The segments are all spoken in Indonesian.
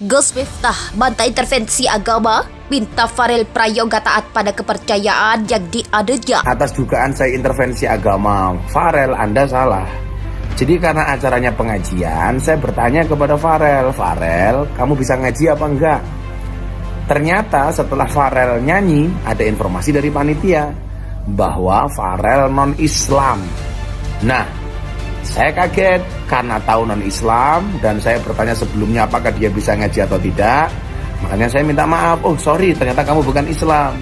Gus Miftah bantah intervensi agama, minta Farel Prayoga taat pada kepercayaan yang diadanya. Atas dugaan saya intervensi agama, Farel, Anda salah. Jadi karena acaranya pengajian, saya bertanya kepada Farel, Farel, kamu bisa ngaji apa enggak? Ternyata setelah Farel nyanyi, ada informasi dari panitia bahwa Farel non-Islam. Nah, saya kaget karena tahu non-Islam dan saya bertanya sebelumnya apakah dia bisa ngaji atau tidak. Makanya saya minta maaf, oh sorry ternyata kamu bukan Islam.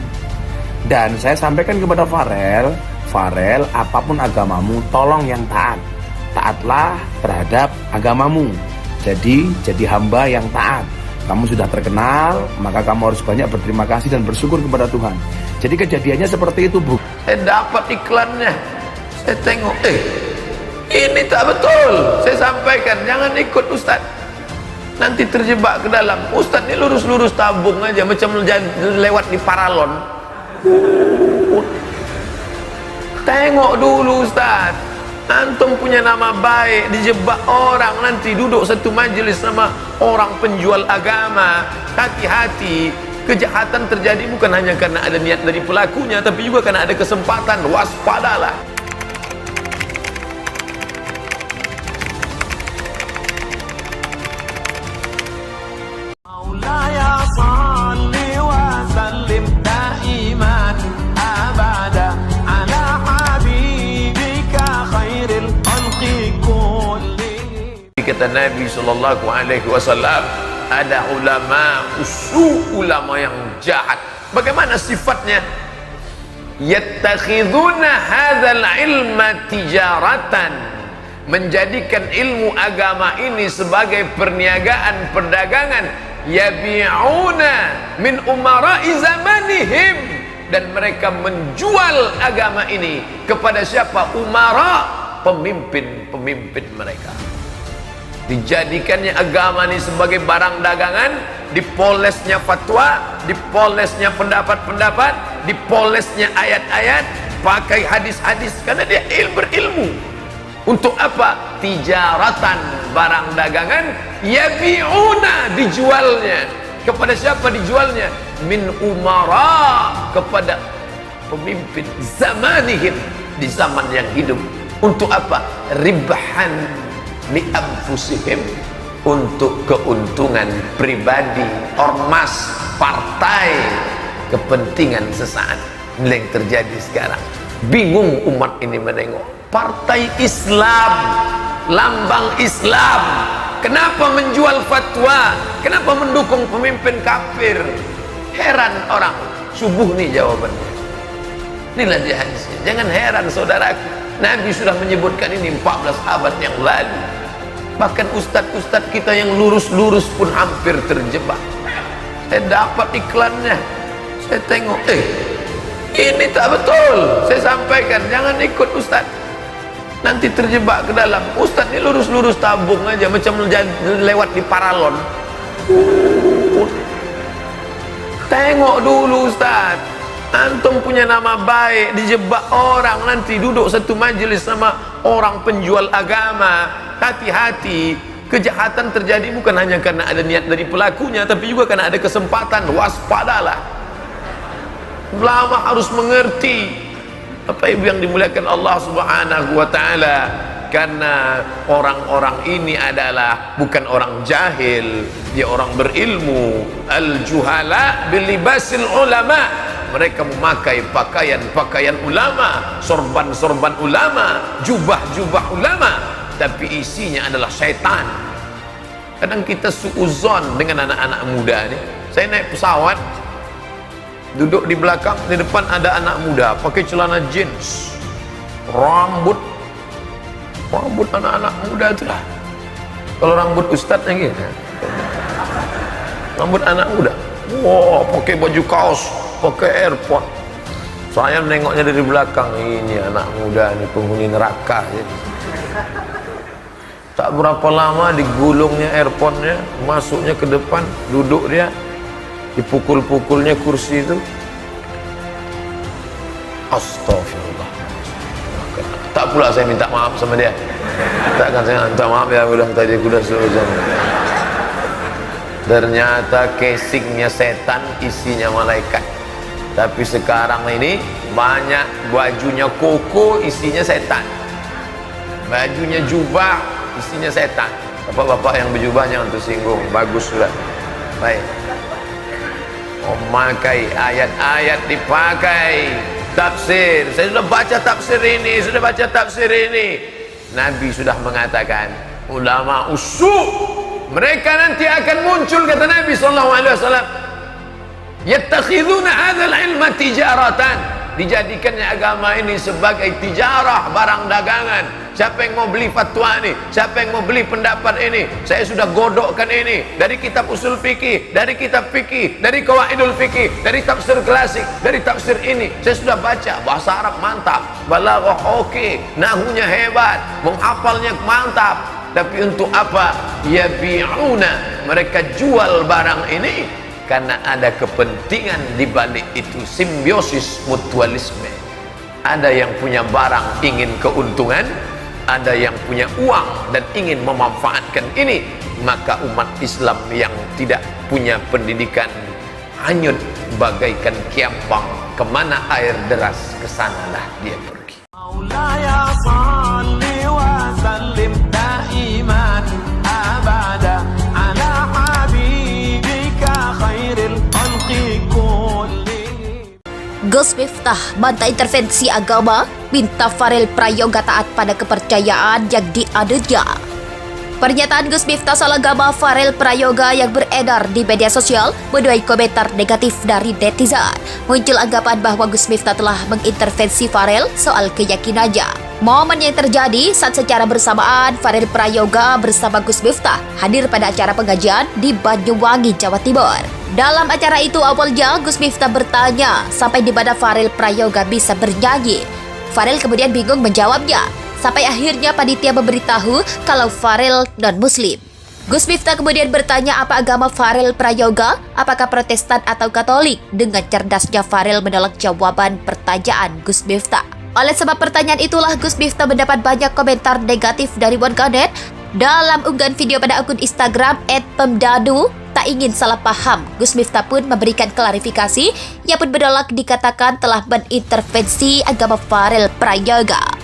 Dan saya sampaikan kepada Farel, Farel apapun agamamu tolong yang taat. Taatlah terhadap agamamu. Jadi hamba yang taat. Kamu sudah terkenal, maka kamu harus banyak berterima kasih dan bersyukur kepada Tuhan. Jadi kejadiannya seperti itu, Bu. Saya dapat iklannya, saya tengok, ini tak betul. Saya sampaikan, jangan ikut Ustaz, nanti terjebak ke dalam. Ustaz ini lurus-lurus tabung aja, macam lewat di paralon. Tengok dulu Ustaz, antum punya nama baik, dijebak orang, nanti duduk satu majelis sama orang penjual agama. Hati-hati, kejahatan terjadi bukan hanya karena ada niat dari pelakunya, tapi juga karena ada kesempatan. Waspadalah. Kata Nabi sallallahu alaihi wasallam, ada ulama ulama yang jahat. Bagaimana sifatnya? Yattakhiduna hadzal ilma tijaratan, menjadikan ilmu agama ini sebagai perniagaan, perdagangan. Yabi'una min umara'i zamanihim, dan mereka menjual agama ini kepada siapa? Umara, pemimpin-pemimpin mereka. Dijadikannya agama ini sebagai barang dagangan, dipolesnya fatwa, dipolesnya pendapat-pendapat, dipolesnya ayat-ayat, pakai hadis-hadis, karena dia berilmu. Untuk apa? Tijaratan, barang dagangan. Yabi'una, dijualnya. Kepada siapa dijualnya? Min umara, kepada pemimpin zamanihim, di zaman yang hidup. Untuk apa? Ribahan li anfusihim, untuk keuntungan pribadi, ormas, partai, kepentingan sesaat. Ini yang terjadi sekarang. Bingung umat ini menengok. Partai Islam, lambang Islam, kenapa menjual fatwa? Kenapa mendukung pemimpin kafir? Heran orang. Subuh nih jawabannya. Inilah dia hadisnya. Jangan heran saudaraku, Nabi sudah menyebutkan ini 14 abad yang lalu. Bahkan ustadz-ustadz kita yang lurus-lurus pun hampir terjebak. Saya dapat iklannya, saya tengok, ini tak betul. Saya sampaikan, jangan ikut Ustadz, nanti terjebak ke dalam. Ustadz ini lurus-lurus tabung aja, macam lewat di paralon. Tengok dulu Ustadz, antum punya nama baik, dijebak orang, nanti duduk satu majelis sama orang penjual agama. Hati-hati, kejahatan terjadi bukan hanya karena ada niat dari pelakunya, tapi juga karena ada kesempatan. Waspadalah. Ulama harus mengerti. Bapak Ibu yang dimuliakan Allah Subhanahu wa taala, karena orang-orang ini adalah bukan orang jahil, dia orang berilmu. Al-juhala bilibasil ulama, mereka memakai pakaian-pakaian ulama, sorban-sorban ulama, jubah-jubah ulama, tapi isinya adalah syaitan. Kadang kita suuzon dengan anak-anak muda ini. Saya naik pesawat, duduk di belakang, di depan ada anak muda pakai celana jeans, rambut anak-anak muda itu lah. Kalau rambut ustadznya gitu, rambut anak muda, wow, pakai baju kaos, pakai airpod. Saya menengoknya dari belakang, ini anak muda ini penghuni neraka ya. Tak berapa lama digulungnya airponnya, masuknya ke depan, duduk dia, dipukul-pukulnya kursi itu. Astagfirullah. Tak pula saya minta maaf sama dia. Takkan saya minta maaf ya, udah tadi sudah selesai. Ternyata casingnya setan, isinya malaikat. Tapi sekarang ini banyak bajunya koko, isinya setan. Bajunya jubah, isinya setan. Bapak-bapak yang berjubah jangan tersinggung, bagus sudah. Baik. Memakai ayat-ayat, dipakai tafsir. Saya sudah baca tafsir ini, Nabi sudah mengatakan, ulama usul mereka nanti akan muncul, kata Nabi SAW, yattakhiduna hadzal ilma tijaratan, dijadikannya agama ini sebagai tijarah, barang dagangan. Siapa yang mau beli fatwa ini, siapa yang mau beli pendapat ini, saya sudah godokkan ini dari kitab usul fikih, dari kitab fikih, dari qawaidul fikih, dari tafsir klasik, dari tafsir ini saya sudah baca. Bahasa Arab mantap, balaghah oke, nahunya hebat, menghafalnya mantap. Tapi untuk apa? Yabi'una, mereka jual barang ini karena ada kepentingan di balik itu, simbiosis mutualisme. Ada yang punya barang ingin keuntungan, ada yang punya uang dan ingin memanfaatkan ini. Maka umat Islam yang tidak punya pendidikan hanyut bagaikan kiampang, kemana air deras kesanalah dia pergi. Maulaya salli wa sallim daiman abada ala habibika khairil khalqi kullihim. Gus Miftah bantah intervensi agama, minta Farel Prayoga taat pada kepercayaan yang dianutnya. Pernyataan Gus Miftah soal agama Farel Prayoga yang beredar di media sosial menuai komentar negatif dari netizen. Muncul anggapan bahwa Gus Miftah telah mengintervensi Farel soal keyakinannya. Momen yang terjadi saat secara bersamaan Farel Prayoga bersama Gus Miftah hadir pada acara pengajian di Banyuwangi, Jawa Timur. Dalam acara itu awalnya Gus Miftah bertanya sampai di mana Farel Prayoga bisa bernyanyi. Farel kemudian bingung menjawabnya. Sampai akhirnya panitia memberitahu kalau Farel non-muslim. Gus Miftah kemudian bertanya apa agama Farel Prayoga, apakah Protestan atau Katolik. Dengan cerdasnya Farel menolak jawaban pertanyaan Gus Miftah. Oleh sebab pertanyaan itulah Gus Miftah mendapat banyak komentar negatif dari warganet. Dalam unggahan video pada akun Instagram @pemdadu, tak ingin salah paham, Gus Miftah pun memberikan klarifikasi. Ia pun menolak dikatakan telah mengintervensi agama Farel Prayoga.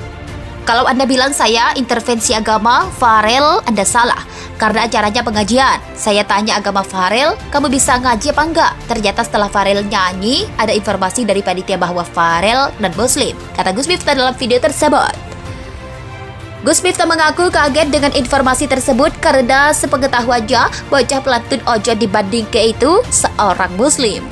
Kalau Anda bilang saya intervensi agama Farel, Anda salah. Karena acaranya pengajian. Saya tanya agama Farel, kamu bisa ngaji apa enggak? Ternyata setelah Farel nyanyi, ada informasi dari panitia bahwa Farel non-muslim, kata Gus Miftah dalam video tersebut. Gus Miftah mengaku kaget dengan informasi tersebut karena sepengetahuannya bocah pelantun ojol dibanding ke itu seorang muslim.